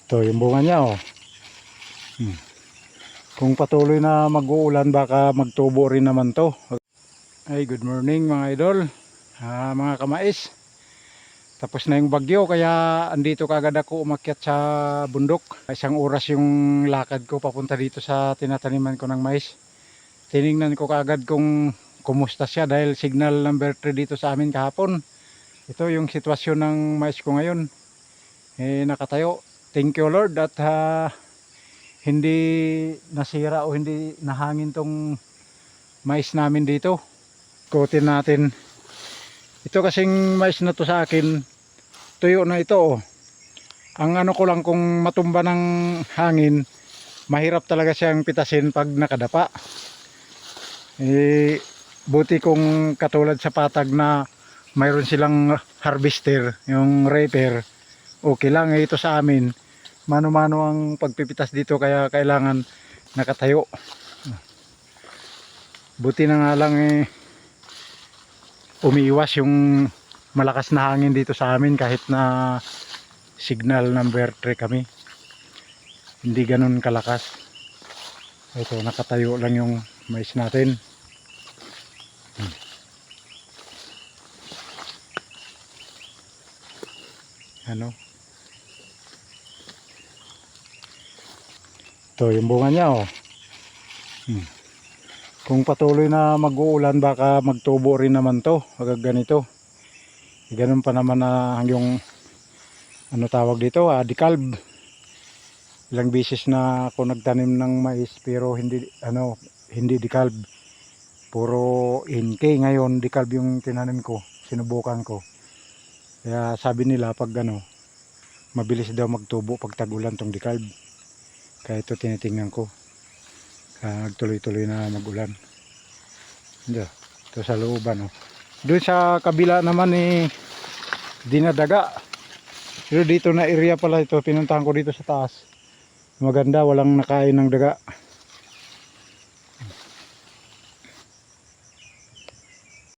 Ito yung bunga niya oh. Kung patuloy na mag-uulan baka magtubo rin naman to. Ay, good morning mga idol, mga kamais. Tapos na yung bagyo kaya andito kagad ako umakyat sa bundok. Isang oras yung lakad ko papunta dito sa tinataniman ko ng mais. Tiningnan ko kagad kung kumusta siya dahil signal number 3 dito sa amin kahapon. Ito yung sitwasyon ng mais ko ngayon. Nakatayo. Thank you Lord at hindi nasira o hindi nahangin tong mais namin dito. Ikutin natin. Ito kasing mais na to sa akin, tuyo na ito oh. Ang ano ko lang, kung matumba ng hangin, mahirap talaga siyang pitasin pag nakadapa. Buti kung katulad sa patag na mayroon silang harvester, yung reaper, okay lang. Ito sa amin, mano-mano ang pagpipitas dito kaya kailangan nakatayo. Buti na nga lang umiiwas yung malakas na hangin dito sa amin kahit na signal number 3 kami. Hindi ganun kalakas. Ito, nakatayo lang yung mais natin. Ano? Ito yung bunga niya oh. Kung patuloy na mag-uulan baka magtubo rin naman to, agad ganito. Ganun pa naman na yung ano tawag dito, dekalb. Ilang bisis na ako nagtanim ng mais pero hindi dekalb. Puro NK. Ngayon dekalb yung tinanim ko, sinubukan ko. Kaya sabi nila pag mabilis daw magtubo pag tag-ulan tong dekalb. Kaya ito tinitingnan ko. Nagtuloy-tuloy na mag-ulan. Ito sa looban oh. Doon sa kabila naman dinadaga. Pero dito na area pala ito, pinuntahan ko dito sa taas. Maganda, walang nakain ng daga.